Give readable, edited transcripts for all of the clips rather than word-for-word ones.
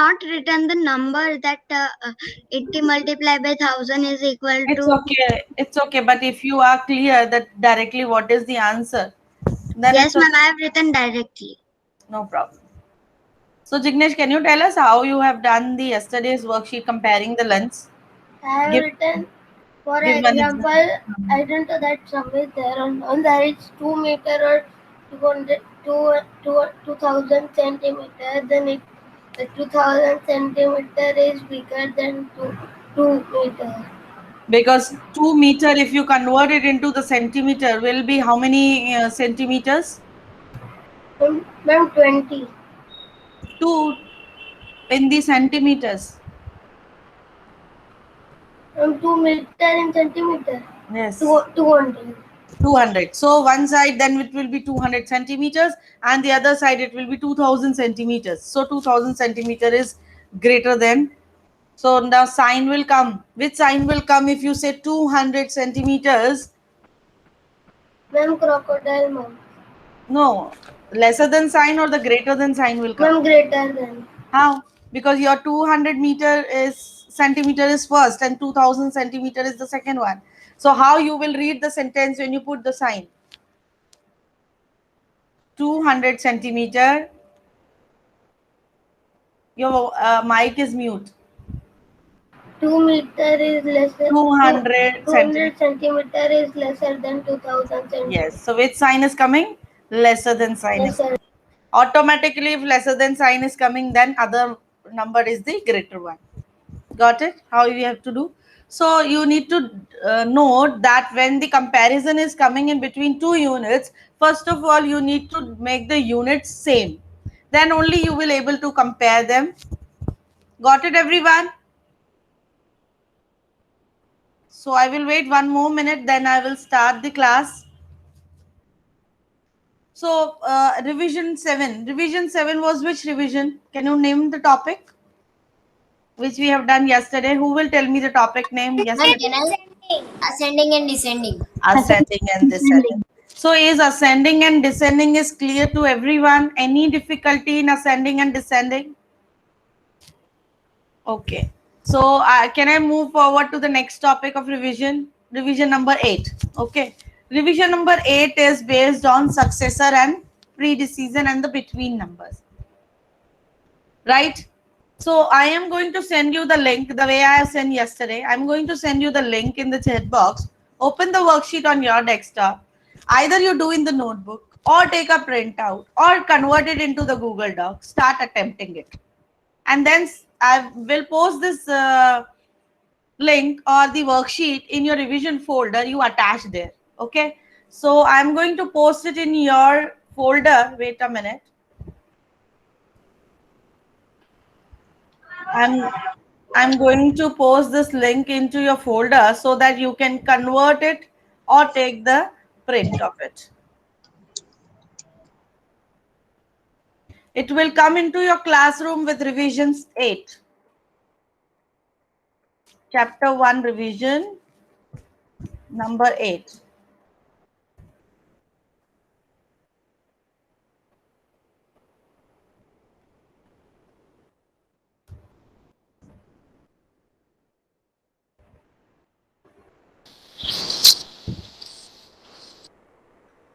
not written the number that 80 multiplied by 1000 is equal It's to. okay. It's okay. But if you are clear that directly what is the answer, then Yes, it's okay. ma'am, I have written directly. No problem. So Jignesh, can you tell us how you have done the yesterday's worksheet comparing the lengths? I have Give written, for give one example, example. I don't know that somewhere there on there it's 2 meter or 200, 2000 centimeter. Then it, the 2000 centimeter is bigger than 2 meter. Because 2 meter, if you convert it into the centimeter, will be how many centimeters? Ma'am, 20. 2 in the centimeters. 2 meter in centimeter. Yes. 200. 200. So one side then it will be 200 centimeters and the other side it will be 2000 centimeters. So 2000 centimeter is greater than. So now sign will come. Which sign will come if you say 200 centimeters? Ma'am, crocodile mouth. No, lesser than sign or the greater than sign will come. Ma'am, greater than. How? Because your 200 meter is centimeter is first and 2000 centimeter is the second one. So how you will read the sentence when you put the sign? 200 centimeter. Your mic is mute. 2 meter is lesser. 200 centimeter. 200 centimeter is lesser than 2000 centimeter. Yes. So which sign is coming? Lesser than sign is Lesser. automatically. If lesser than sign is coming, then other number is the greater one. Got it? How you have to do? So you need to note that when the comparison is coming in between two units, first of all you need to make the units same. Then only you will able to compare them. Got it, everyone? So I will wait one more minute, then I will start the class. So revision 7. Revision 7 was which revision? Can you name the topic? Which we have done yesterday. Who will tell me the topic name yesterday? Ascending and descending. Ascending and descending. So is ascending and descending is clear to everyone? Any difficulty in ascending and descending? Okay. So can I move forward to the next topic of revision? Revision number 8. Okay. Revision number 8 is based on successor and predecessor and the between numbers. Right? So I am going to send you the link the way I have sent yesterday. I'm going to send you the link in the chat box. Open the worksheet on your desktop. Either you do in the notebook or take a printout or convert it into the Google Doc. Start attempting it. And then I will post this link or the worksheet in your revision folder you attach there. Okay. So I'm going to post it in your folder. Wait a minute. I'm going to post this link into your folder so that you can convert it or take the print of it. It will come into your classroom with revisions 8. Chapter 1 revision number 8.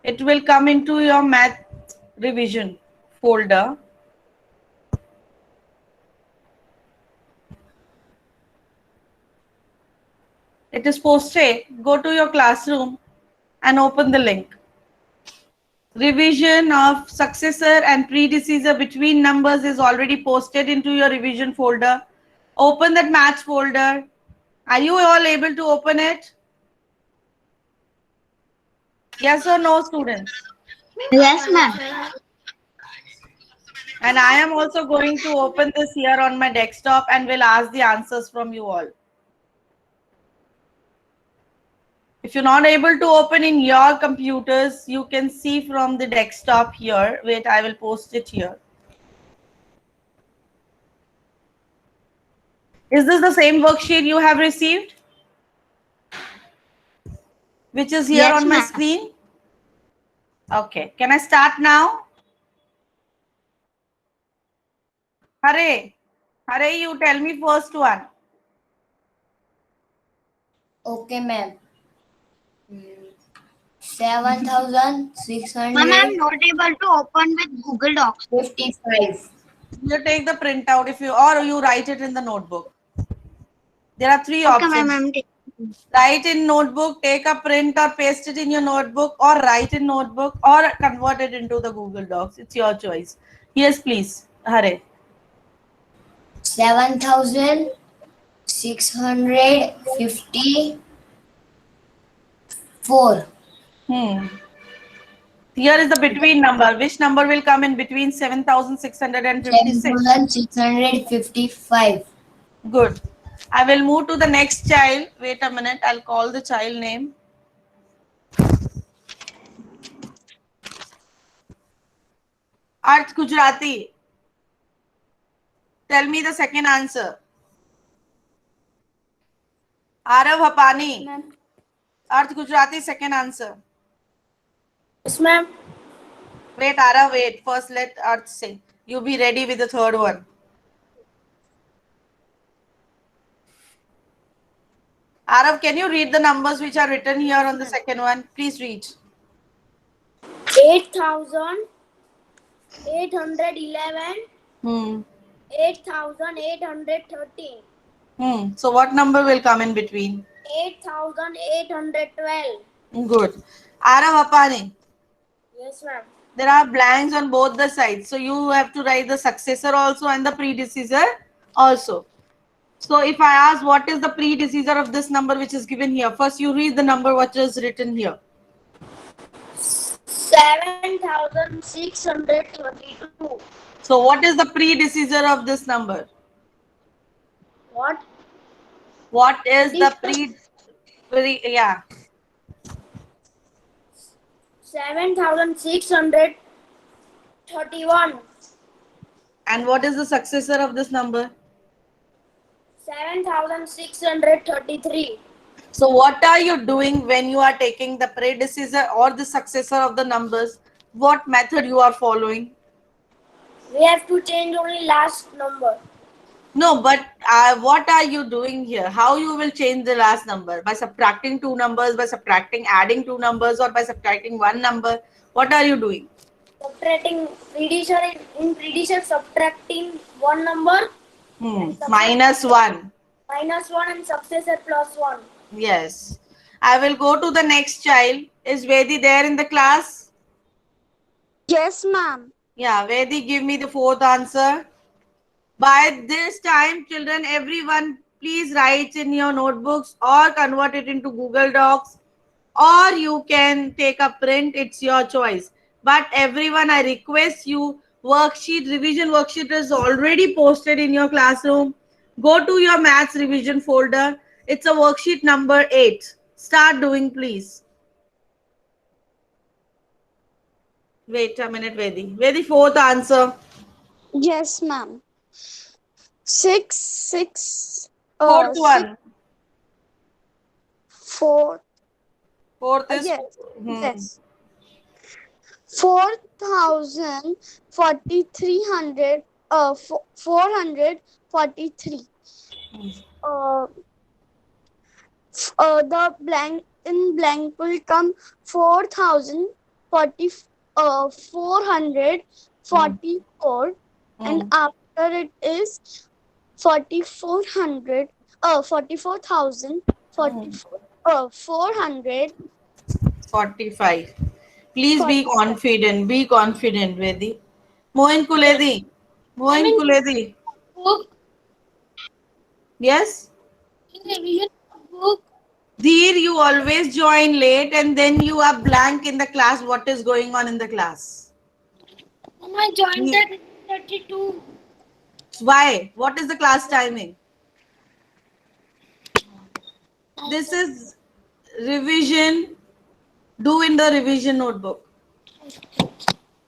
It will come into your math revision folder. It is posted. Go to your classroom and open the link. Revision of successor and predecessor between numbers is already posted into your revision folder. Open that math folder. Are you all able to open it? Yes or no, students? Yes, ma'am. And I am also going to open this here on my desktop and will ask the answers from you all. If you're not able to open in your computers, you can see from the desktop here. Wait, I will post it here. Is this the same worksheet you have received? Which is here Yes, on my ma'am. screen? Okay, can I start now? Hurry. Hare, you tell me first one. Okay, ma'am. 7,655. Ma'am, I'm not able to open with Google Docs. You take the printout if you, or you write it in the notebook. There are three Okay, ma'am, options. I'm taking. Write in notebook, take a print or paste it in your notebook, or write in notebook, or convert it into the Google Docs. It's your choice. Yes, please. Hare. 7,654. Here is the between number. Which number will come in between 7,656? 7,655. Good. I will move to the next child. Wait a minute. I'll call the child name. Arth Gujarati. Tell me the second answer. Arav Hapani. Arth Gujarati, second answer. Yes, ma'am. Wait, Arav, wait. First, let Arth say. You be ready with the third one. Arav, can you read the numbers which are written here on the second one? Please read. 8,811, 8,813, So what number will come in between? 8,812. Good. Arav Hapani. Yes, ma'am. There are blanks on both the sides. So you have to write the successor also and the predecessor also. So if I ask what is the predecessor of this number which is given here, first you read the number what is written here. 7,632. So what is the predecessor of this number? What? What is the yeah. 7,631. And what is the successor of this number? 7,633. So what are you doing when you are taking the predecessor or the successor of the numbers? What method you are following? We have to change only last number. No, but what are you doing here? How you will change the last number? By subtracting two numbers, by subtracting, adding two numbers, or by subtracting one number? What are you doing? Subtracting predecessor in predecessor, subtracting one number. Minus 1. Minus 1 and successor plus 1. Yes. I will go to the next child. Is Vedi there in the class? Yes, ma'am. Yeah, Vedi, give me the fourth answer. By this time, children, everyone, please write in your notebooks or convert it into Google Docs, or you can take a print. It's your choice. But everyone, I request you, revision worksheet is already posted in your classroom. Go to your maths revision folder. It's a worksheet number 8. Start doing, please. Wait a minute, Vedi. Vedi, fourth answer. Yes, ma'am. 6. Fourth one. Fourth is yes. Yes. 4,300. 443. The blank in blank will come 4,040. 444, and after it is 4,400. 44,000. 445. Please be confident. Be confident, Vedi. Mohin Kuledi. Mohin Kuledi. Book. Yes? In revision book. Dheer, you always join late and then you are blank in the class. What is going on in the class? I joined at 32. Why? What is the class timing? This is revision. Do in the revision notebook.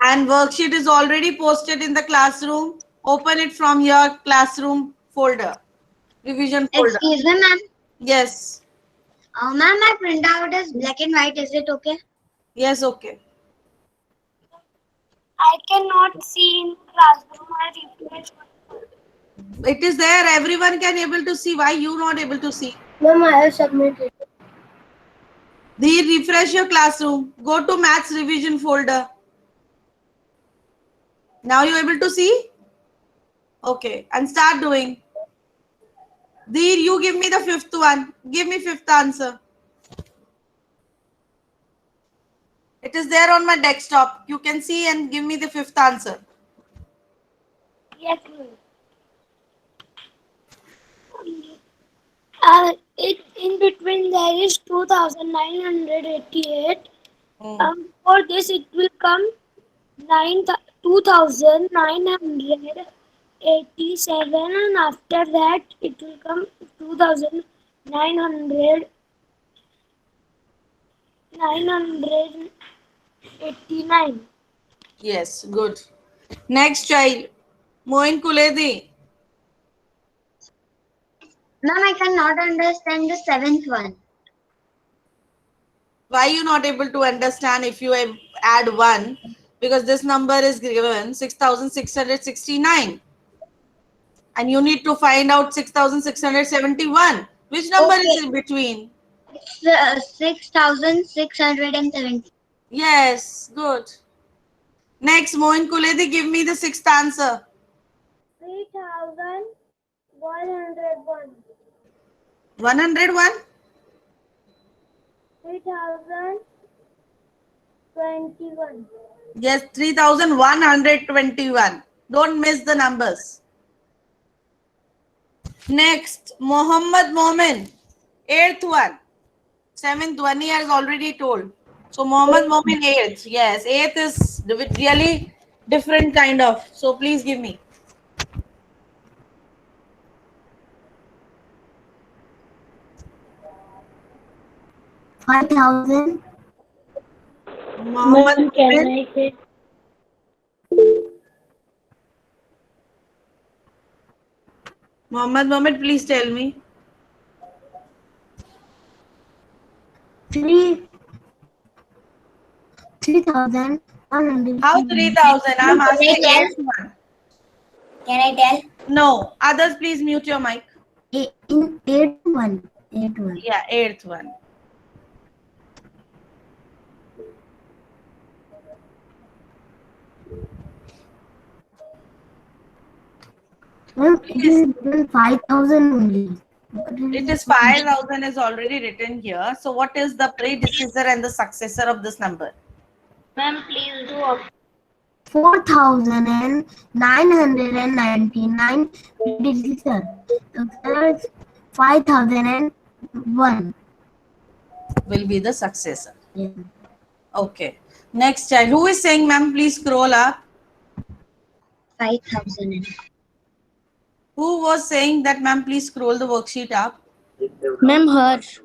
And worksheet is already posted in the classroom. Open it from your classroom folder. Revision folder. Excuse me, ma'am. Yes. Ma'am, my printout is black and white. Is it okay? Yes, okay. I cannot see in classroom. I refresh. It is there. Everyone can able to see. Why you not able to see? Ma'am, I have submitted. Refresh your classroom. Go to maths revision folder. Now you able to see? Okay, and start doing. Dheer, you give me the fifth one. Give me fifth answer. It is there on my desktop. You can see and give me the fifth answer. Yes, ma'am. It in between there is 2,988. For this it will come 2,987, and after that it will come 989. Yes, good. Next child. Moin Kuledi. Ma'am, I cannot understand the seventh one. Why you not able to understand if you add 1? Because this number is given 6,669. And you need to find out 6,671. Which number is in between? 6,670. Yes, good. Next, Moin Kuledi, give me the sixth answer. 3,101. 101? 3,021. Yes, 3,121. Don't miss the numbers. Next, Mohammed Momin. Eighth one. Seventh one he has already told. So Mohammed Momin eighth. Yes, eighth is really different kind of. So please give me. 5,000. Mohammed Ma'am, can Momin. I say? Mohammed Momin, please tell me. 3,100. How 3,000? I'm asking tell? eighth one. Can I tell? No. Others, please mute your mic. In 8 1. 8 1. Yeah, eighth one. Ma'am, it is written 5,000 only. It is 5,000 is already written here. So what is the predecessor and the successor of this number? Ma'am, please do. 4,999 predecessor. Third, 5,001. Will be the successor. Yes. Okay. Next child. Who is saying, ma'am, please scroll up. 5,000. Who was saying that, ma'am, please scroll the worksheet up? Ma'am, Harsh.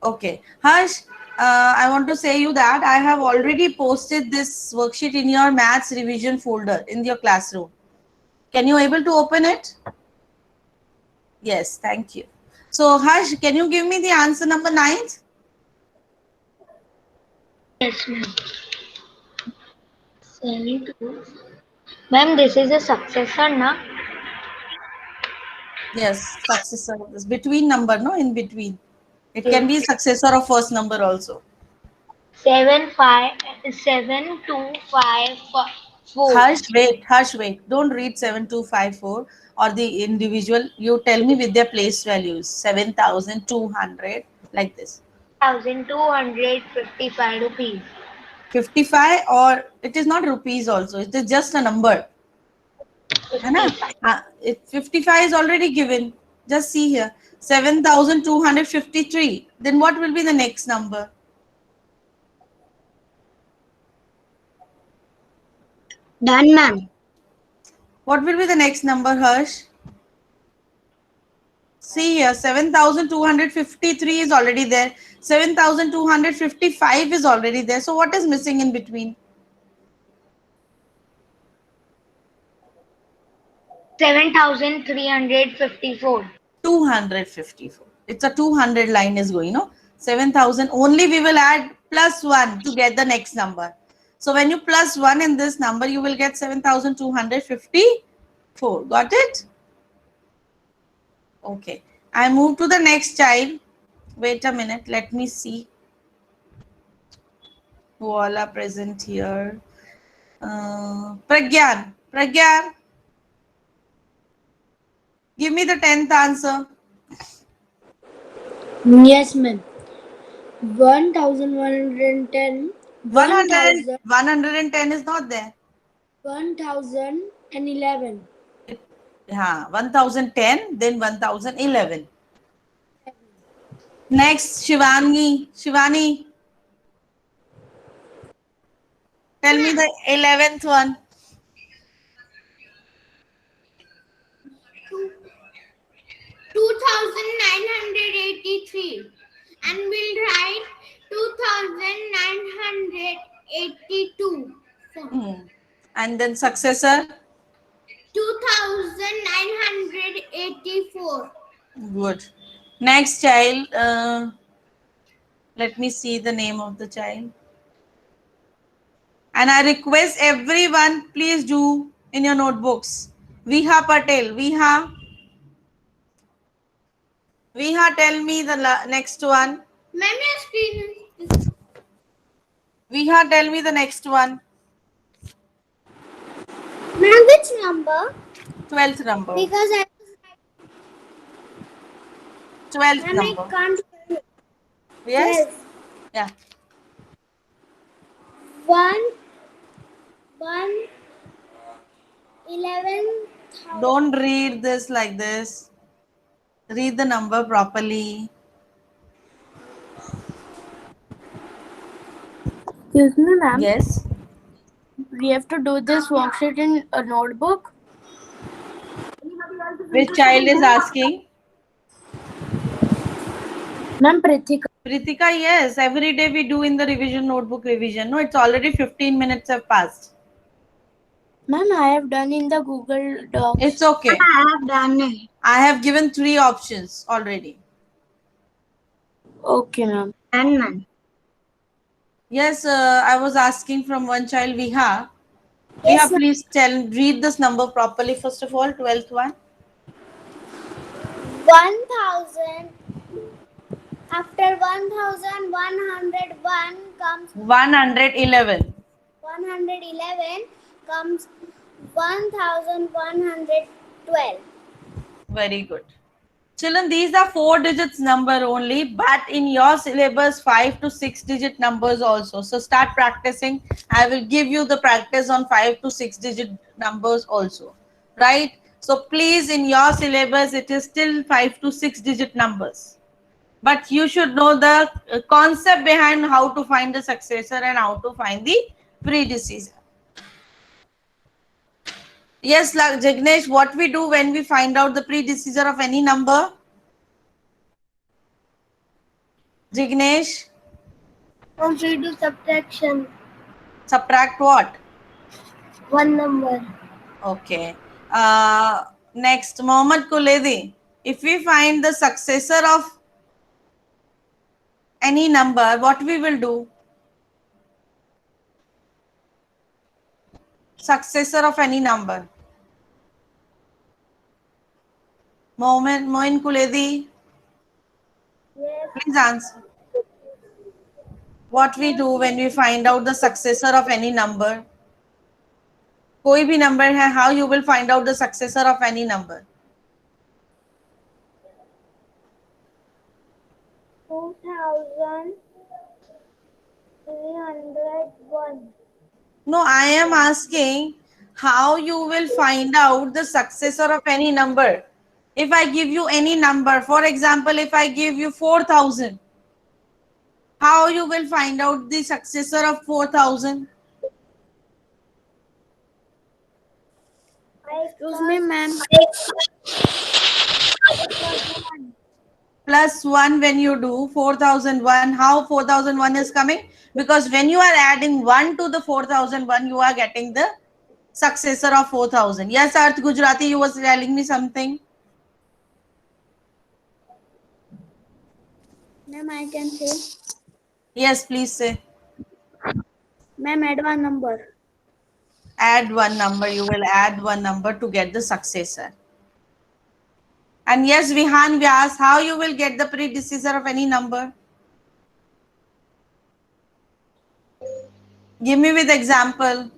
Okay. Harsh, I want to say you that I have already posted this worksheet in your maths revision folder in your classroom. Can you able to open it? Yes, thank you. So Harsh, can you give me the answer number 9? Yes, ma'am. 72. Ma'am, this is a successor, na? Yes, successor of this between number, no, in between. It can be successor of first number also. 7,254. Harsh, wait. Don't read 7254 or the individual. You tell me with their place values. 7,200 like this. 1,255 rupees. 55 or it is not rupees also. It is just a number. है ना? 55 is already given. Just see here. 7,253. Then what will be the next number? Done, ma'am. What will be the next number, Harsh? See here, 7,253 is already there. 7,255 is already there. So what is missing in between? 7,354. 254. It's a 200 line is going, no? 7,000. Only we will add plus 1 to get the next number. So when you plus 1 in this number, you will get 7,253. 4. Got it? Okay. I move to the next child. Wait a minute. Let me see who all are present here. Pragyan. Pragyan, give me the 10th answer. Yes, ma'am. 1110. 100, 110 is not there. 1011. Yeah, 1010, then 1011. Next, Shivani. Shivani, tell me the 11th one. 2983, and we'll write 2982. And then successor. 2984. Good. Next child. Let me see the name of the child. And I request everyone, please do in your notebooks. Viha Patel. Viha, tell me the next one. Ma'am, your screen. Viha, tell me the next one. Ma'am, which number? 12th number. Because I 12th Ma'am, number. I can't. Yes? Yeah. 11. Don't read this like this. Read the number properly. Excuse me, ma'am. Yes. We have to do this worksheet in a notebook. Which child is asking? Ma'am, Prithika. Pritika, yes. Every day we do in the revision notebook revision. No, it's already 15 minutes have passed. Ma'am, I have done in the Google Docs. It's okay. I have done it. I have given 3 options already. Okay, ma'am. And man. Yes, I was asking from one child, Viha. Viha, please read this number properly first of all, 12th one. 1000. After 1101 comes 111. 111 comes 1112. Very good. Children, these are 4 digits number only, but in your syllabus 5 to 6 digit numbers also. So start practicing. I will give you the practice on 5 to 6 digit numbers also, right? So please, in your syllabus it is still 5 to 6 digit numbers, but you should know the concept behind how to find the successor and how to find the predecessor. Yes, Jignesh, what we do when we find out the predecessor of any number? Jignesh? Once we do subtraction, Subtract what? one number. Okay. Next, Mohammed Kuledi. If we find the successor of any number, what we will do? Successor of any number. Moin Kuledi. Yes. Please answer. What we do when we find out the successor of any number? कोई भी number है, how you will find out the successor of any number? 2301. No, I am asking how you will find out the successor of any number. If I give you any number, for example, if I give you 4,000, how you will find out the successor of 4,000? Excuse me, ma'am. Plus 1 when you do 4001, how 4001 is coming? Because when you are adding 1 to the 4001, you are getting the successor of 4,000. Yes, Arth Gujarati, you was telling me something. Ma'am, I can say. Yes, please say. Ma'am, add one number. Add one number. You will add one number to get the successor. And yes, Vihan Vyas, how you will get the predecessor of any number? Give me with example.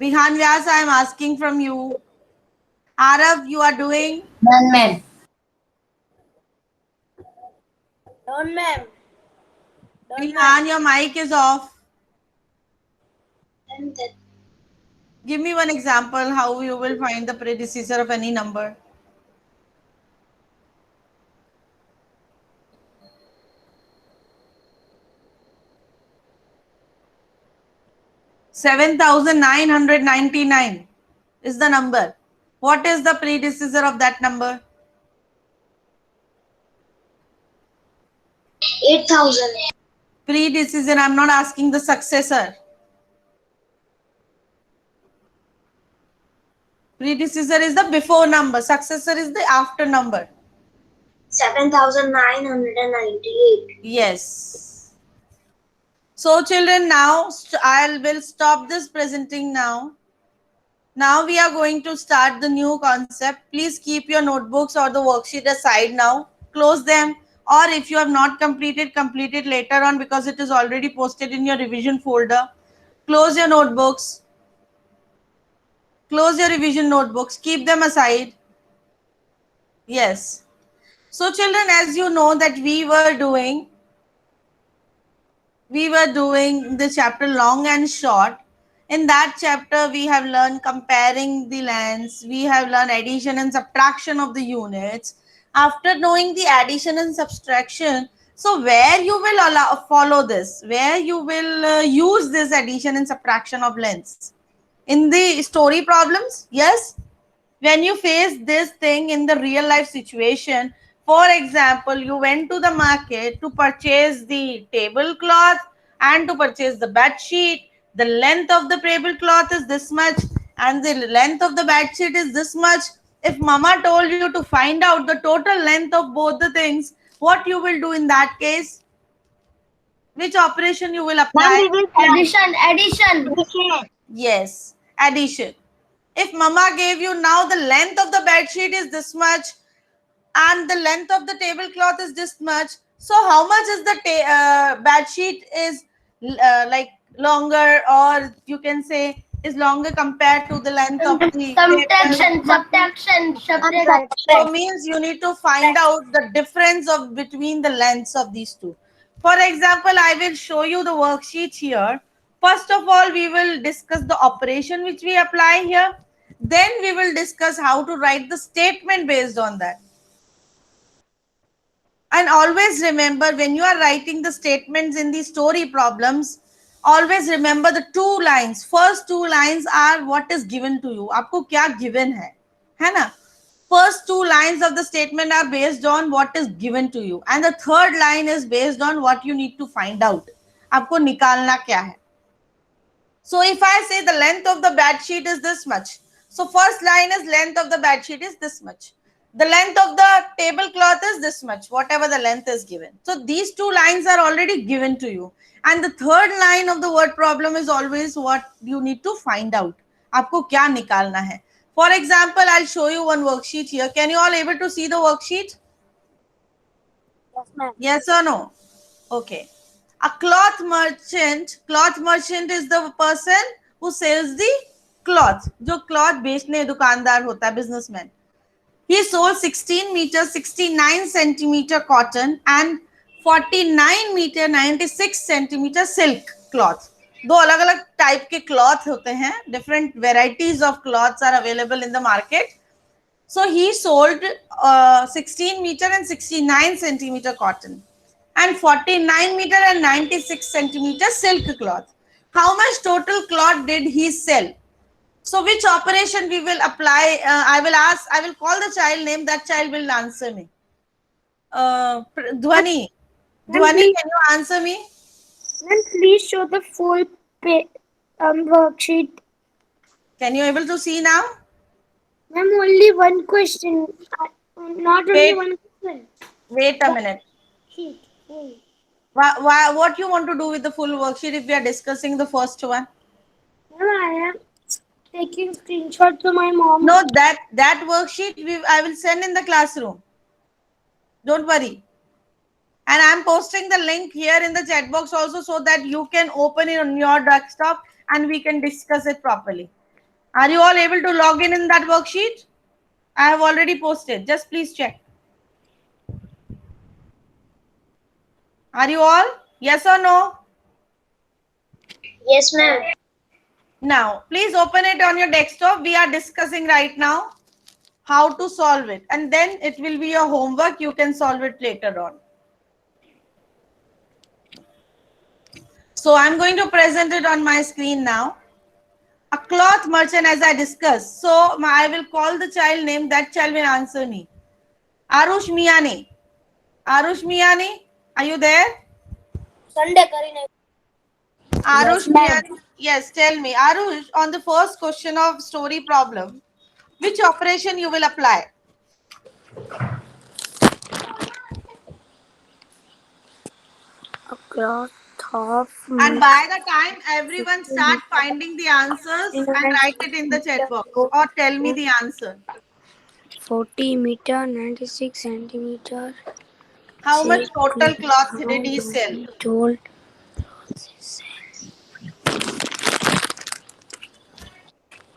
Vihan Vyas, I am asking from you. Arav, you are doing? None, ma'am. Done, ma'am. Vihan, your mic is off. And that Give me one example how you will find the predecessor of any number. $7,999 is the number. What is the predecessor of that number? 8,000. Predecessor, I'm not asking the successor. Predecessor is the before number, successor is the after number. 7,998. Yes. So children, now I will stop this presenting now. Now we are going to start the new concept. Please keep your notebooks or the worksheet aside now. Close them, or if you have not completed, complete it later on because it is already posted in your revision folder. Close your notebooks. Close your revision notebooks. Keep them aside. Yes. So children, as you know that we were doing the chapter long and short. In that chapter, we have learned comparing the lengths. We have learned addition and subtraction of the units. After knowing the addition and subtraction, so where you will follow this, where you will use this addition and subtraction of lengths? In the story problems, yes? When you face this thing in the real life situation, for example, you went to the market to purchase the tablecloth and to purchase the bed sheet. The length of the tablecloth is this much and the length of the bed sheet is this much. If mama told you to find out the total length of both the things, what you will do in that case? Which operation you will apply? Addition. Yes, addition. If mama gave you now the length of the bed sheet is this much and the length of the tablecloth is this much, so how much is the bed sheet is like longer, or you can say is longer compared to the length of the Subtraction. so means you need to find out the difference of between the lengths of these two. For example, I will show you the worksheet here. First of all, we will discuss the operation which we apply here. Then we will discuss how to write the statement based on that. And always remember, when you are writing the statements in the story problems, always remember the two lines. First two lines are what is given to you. आपको क्या given है ना? First two lines of the statement are based on what is given to you, and the third line is based on what you need to find out. आपको निकालना क्या है? So if I say the length of the bed sheet is this much, so first line is length of the bed sheet is this much. The length of the tablecloth is this much, whatever the length is given. So these two lines are already given to you. And the third line of the word problem is always what you need to find out. आपको क्या निकालना है? For example, I'll show you one worksheet here. Can you all able to see the worksheet? Yes, ma'am. Yes or no? Okay. A cloth merchant is the person who sells the cloth. जो cloth बेचने दुकानदार होता है, businessman. He sold 16 meter 69 centimeter cotton and 49 meter 96 centimeter silk cloth. दो अलग अलग type के cloth होते हैं. Different varieties of cloths are available in the market. So he sold 16 meter and 69 centimeter cotton and 49 meter and 96 centimeter silk cloth. How much total cloth did he sell? So which operation we will apply? I will call the child name. That child will answer me. Dhwani, can you answer me? Ma'am, please show the full worksheet. Can you able to see now? Ma'am, only one question. Not only Wait. one question. Wait a minute. Sheet. What you want to do with the full worksheet if we are discussing the first one? I am taking screenshot to my mom. No, that worksheet I will send in the classroom. Don't worry. And I'm posting the link here in the chat box also so that you can open it on your desktop and we can discuss it properly. Are you all able to log in that worksheet? I have already posted. Just please check. Are you all? Yes or no? Yes, ma'am. Now, please open it on your desktop. We are discussing right now how to solve it. And then it will be your homework. You can solve it later on. So I'm going to present it on my screen now. A cloth merchant, as I discussed. So I will call the child name. That child will answer me. Arush Miani. Arush Miani, are you there? Sunday Karine. Arush Miani. Yes, tell me. Arush, on the first question of story problem, which operation you will apply? A cloth of And by the time everyone start finding the answers and write it in the chat box or tell me the answer. 40 meter, 96 centimeter. How much total cloth did he sell? Told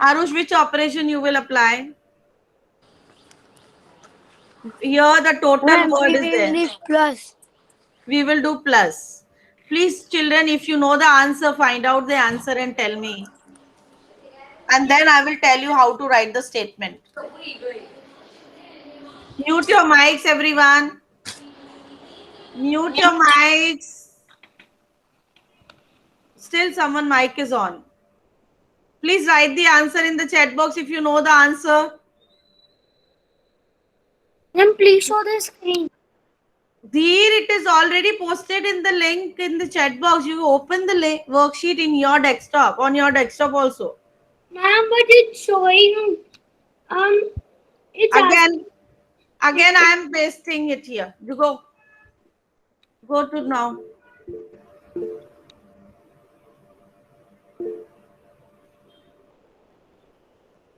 Arush, which operation you will apply? Here the total word is there. plus. We will do plus. Please, children, if you know the answer, find out the answer and tell me. And then I will tell you how to write the statement. Mute your mics, everyone. Mute your mics. Still someone mic is on. Please write the answer in the chat box if you know the answer. Ma'am, please show the screen. There, it is already posted in the link in the chat box. You open the link, worksheet in your desktop, on your desktop also. Ma'am, but it's showing it's Again, I am pasting it here. You go to now.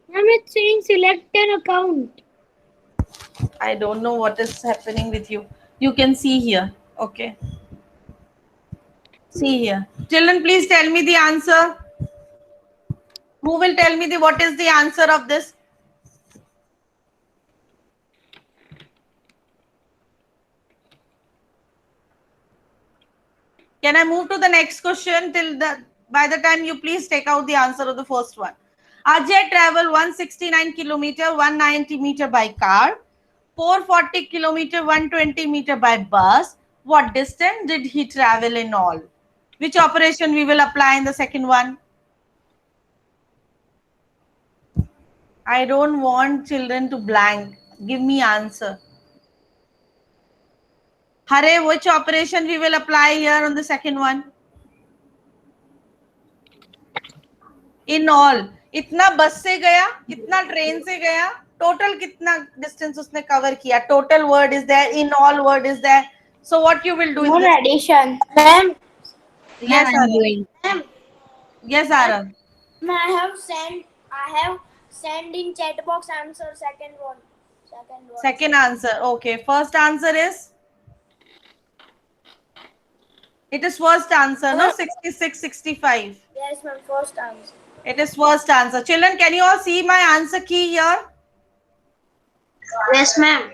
Ma'am, it's saying select an account. I don't know what is happening with you. You can see here. Okay. See here. Children, please tell me the answer. Who will tell me what is the answer of this? Can I move to the next question by the time you please take out the answer of the first one. Ajay traveled 169 kilometer, 190 meter by car, 440 kilometer, 120 meter by bus. What distance did he travel in all? Which operation we will apply in the second one? I don't want children to blank. Give me answer. Hare, which operation we will apply here on the second one? In all. इतना बस से गया, कितना train से गया, total कितना distance उसने cover किया. Total word is there, in all word is there. So what you will do? More addition. Ma'am. Yes, Arun. Yes, Arun. I have sent in chat box answer second one. Second answer. Okay. First answer is? It is first answer, no? 66, 65. Yes, ma'am. First answer. It is first answer. Children, can you all see my answer key here? Yes, ma'am.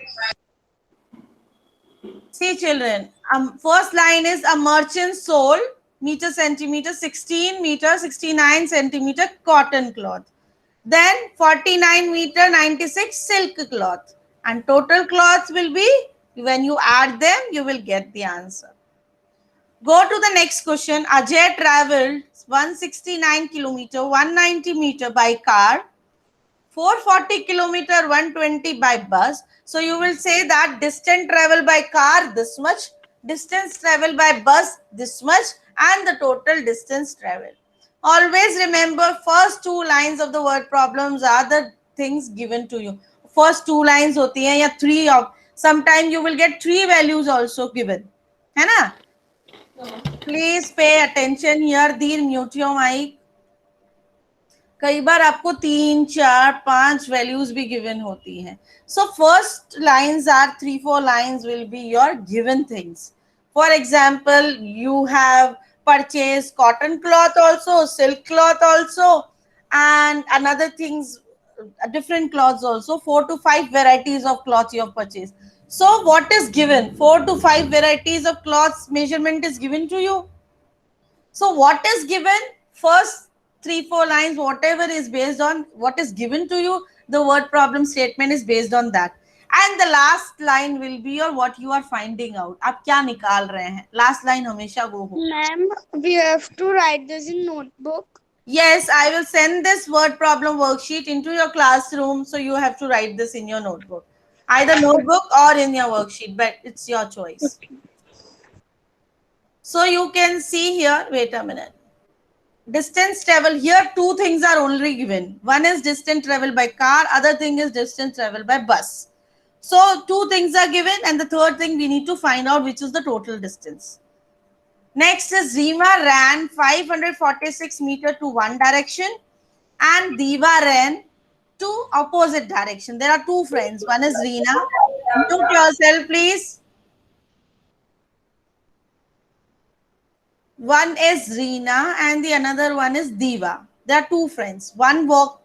See, children. First line is a merchant sold meter centimeter 16 meter 69 centimeter cotton cloth. Then 49 meter 96 silk cloth. And total cloths will be, when you add them, you will get the answer. Go to the next question. Ajay traveled 169 kilometer, 190 meter by car, 440 kilometer, 120 by bus. So you will say that distance travel by car this much, distance travel by bus this much, and the total distance travel. Always remember, first two lines of the word problems are the things given to you. First two lines hoti hai ya three of. Sometimes you will get three values also given. है ना? Please pay attention here. Dear, mute your mic. कई बार आपको 3, 4, 5 values भी given होती हैं. So first lines are 3-4 lines will be your given things. For example, you have purchased cotton cloth also, silk cloth also, and another things, different cloths also. 4 to 5 varieties of cloth you have purchased. So what is given? 4 to 5 varieties of cloths measurement is given to you. So what is given? First 3-4 lines, whatever is based on what is given to you, the word problem statement is based on that. And the last line will be your what you are finding out. आप क्या निकाल रहे हैं? Last line हमेशा वो हो. Ma'am, we have to write this in notebook. Yes, I will send this word problem worksheet into your classroom, so you have to write this in your notebook. Either notebook or in your worksheet, but it's your choice. So you can see here, wait a minute. Distance travel, here 2 things are only given. One is distance travel by car, other thing is distance travel by bus. So 2 things are given, and the third thing we need to find out which is the total distance. Next is Rima ran 546 meter to one direction and Diva ran to opposite direction. There are 2 friends. One is Reena. Mute yourself, please. One is Reena and the another one is Diva. They are 2 friends. One walked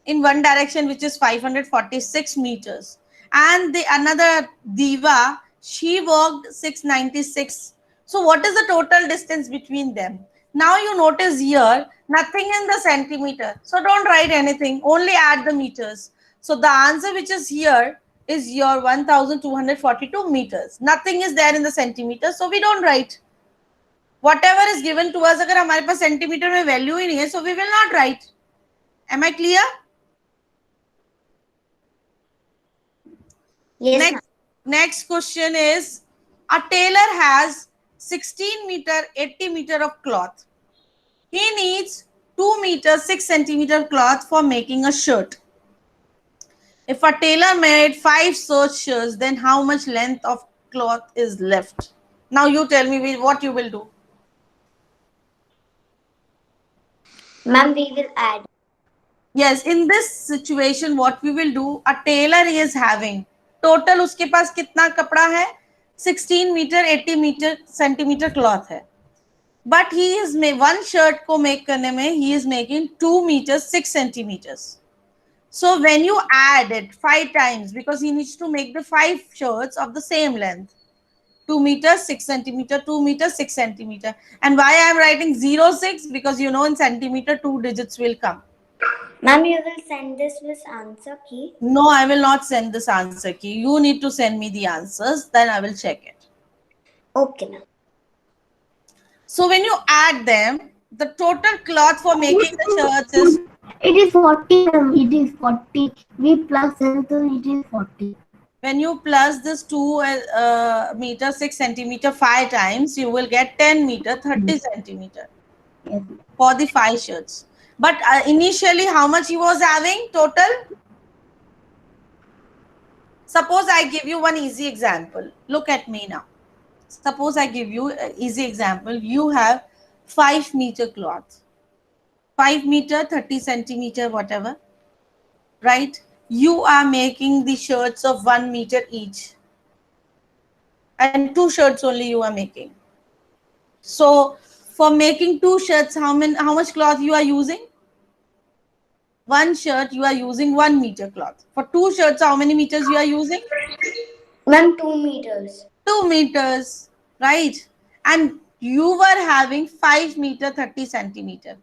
in one direction, which is 546 meters. And the another Diva, she walked 696. So what is the total distance between them? Now you notice here, nothing in the centimeter. So don't write anything, only add the meters. So the answer which is here is your 1242 meters. Nothing is there in the centimeter, so we don't write. Whatever is given to us, अगर हमारे पास centimetre में value ही नहीं है, so we will not write. Am I clear? Yes. Next question is, a tailor has 16 meter, 80 meter of cloth. He needs 2 meter, 6 centimeter cloth for making a shirt. If a tailor made 5 such shirts, then how much length of cloth is left? Now you tell me what you will do. Ma'am, we will add. Yes, in this situation, what we will do, a tailor is having total उसके पास कितना कपड़ा है? 16 meter, 80 meter centimeter cloth है. But he is one shirt को make करने में he is making 2 meters 6 centimeters. So when you add it 5 times, because he needs to make the 5 shirts of the same length, 2 meters 6 centimeter, 2 meters 6 centimeter. And why I am writing 0.6? Because you know in centimeter 2 digits will come. Ma'am, you will send this with answer key? No, I will not send this answer key. You need to send me the answers, then I will check it. Okay, ma'am. So when you add them, the total cloth for making the shirts is... It is 40, ma'am. It is 40. We plus 7, so it is 40. When you plus this 2 meter 6 centimeter 5 times, you will get 10 meter 30 centimeter Yes. for the 5 shirts. But initially, how much he was having total? Suppose I give you one easy example. Look at me now. Suppose I give you an easy example. You have 5 meter cloth. 5 meter, 30 centimeter, whatever. Right? You are making the shirts of 1 meter each. And 2 shirts only you are making. So for making 2 shirts, how much cloth you are using? 1 shirt you are using 1 meter cloth. For 2 shirts, how many meters you are using? Ma'am, 2 meters. 2 meters, right? And you were having 5 meter 30 centimeter.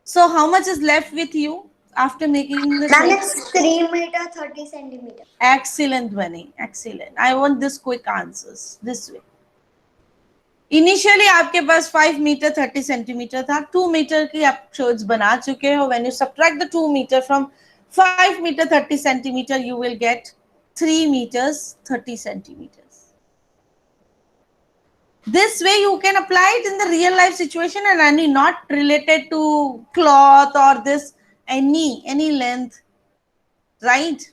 So how much is left with you after making the Ma'am, shirt? it's 3 meter 30 centimeter. Excellent, Vani. Excellent. I want this quick answers this way. Initially आपके पास 5 meter 30 centimeter था, 2 meter की आप shirts बना चुके हो. When you subtract the 2 meter from 5 meter 30 centimeter, you will get 3 meters 30 centimeters. This way you can apply it in the real life situation and any not related to cloth or this any length, right?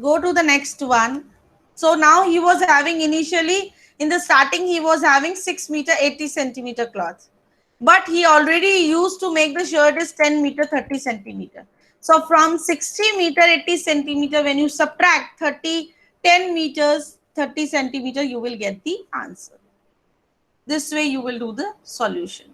Go to the next one. So now he was having initially, in the starting, he was having 6 meter 80 centimeter cloth. But he already used to make the shirt is 10 meter 30 centimeter. So from 60 meter 80 centimeter, when you subtract 10 meters 30 centimeter, you will get the answer. This way you will do the solution.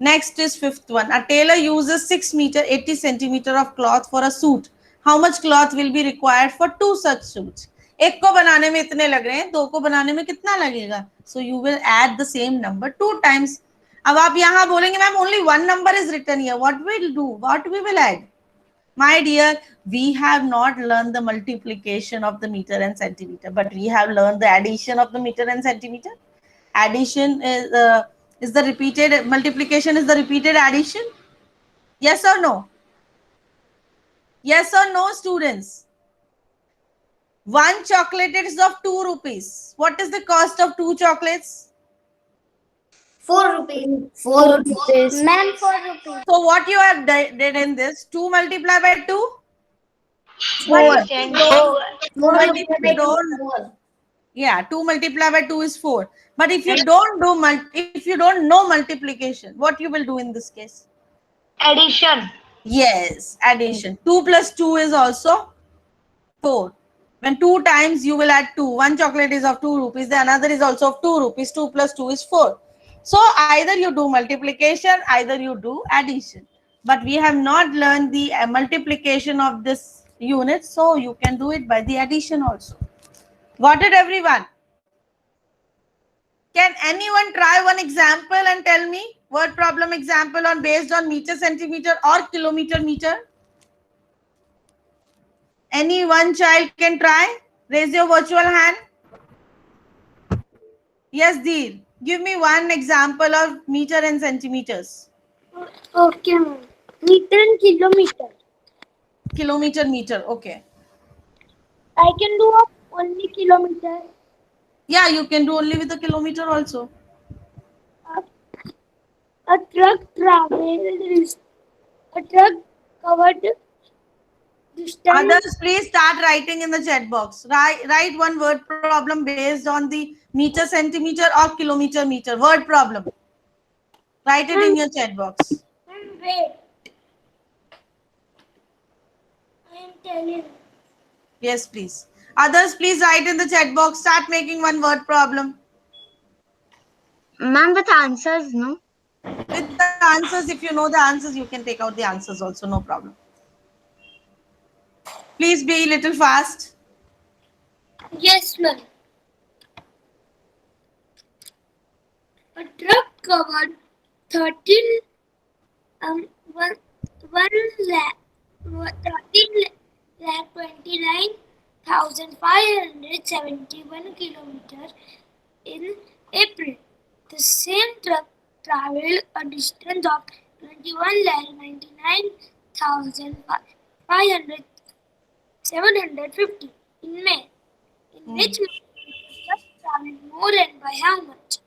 Next is fifth one. A tailor uses 6 meter 80 centimeter of cloth for a suit. How much cloth will be required for 2 such suits? एक को बनाने में इतने लग रहे हैं, दो को बनाने में कितना लगेगा? So you will add the same number 2 times. अब आप यहाँ बोलेंगे ma'am only one number is written here. What we'll do? What we will add? My dear, we have not learned the multiplication of the meter and centimeter, but we have learned the addition of the meter and centimeter. Addition is the repeated multiplication is the repeated addition. Yes or no? Yes or no, students? One chocolate is of 2 rupees. What is the cost of 2 chocolates? 4 rupees. 4 rupees. Ma'am, 4 rupees. So what you have did in this? 2 multiplied by 2? 4. But if you don't, yeah, 2 multiplied by 2 is 4. But if you don't do if you don't know multiplication, what you will do in this case? Addition. Yes, addition. 2 plus 2 is also 4. When 2 times you will add 2. One chocolate is of 2 rupees. The another is also of 2 rupees. 2 plus 2 is 4. So either you do multiplication, either you do addition. But we have not learned the multiplication of this unit. So you can do it by the addition also. Got it, everyone? Can anyone try one example and tell me word problem example on based on meter, centimeter or kilometer, meter? Any one child can try? Raise your virtual hand. Yes, Deer. Give me one example of meter and centimeters. Okay, ma'am. Meter and kilometer. Kilometer, meter. Okay. I can do only kilometer. Yeah, you can do only with the kilometer also. A truck traveled. A truck covered distance. Others, please start writing in the chat box. Write one word problem based on the meter, centimeter or kilometer, meter. Word problem. Write it in your chat box. Wait. I am telling. Yes, please. Others, please write in the chat box. Start making one word problem. Ma'am, with answers, no? With the answers, if you know the answers, you can take out the answers also. No problem. Please be a little fast. Yes, ma'am. A truck covered 13 1 lakh 29,571 kilometers in April. The same truck traveled a distance of 21,99,750 in May. In which month the truck traveled more and by how much?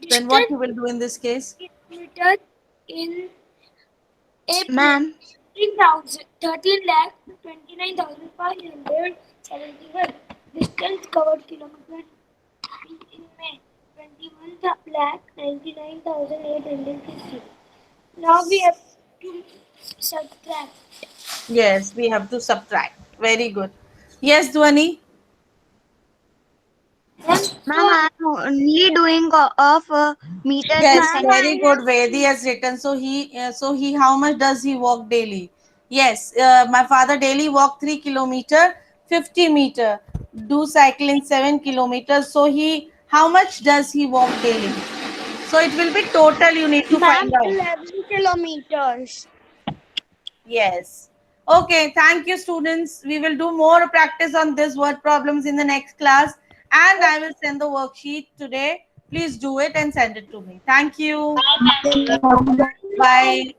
Then what you will do in this case? Kilometers in April. Ma'am. 13,29,571 distance covered kilometers in May. 21,99,860. Now we have to subtract. Yes, we have to subtract. Very good. Yes, Dhwani. Ma'am, I'm only doing of meters. Yes, and very good. Vedi has written. So he, how much does he walk daily? Yes, my father daily walk 3 kilometer, 50 meter. Do cycle in 7 kilometers. So how much does he walk daily? So it will be total. You need to find out. 11 kilometers. Yes. Okay. Thank you, students. We will do more practice on this word problems in the next class. And I will send the worksheet today. Please do it and send it to me. Thank you. Bye.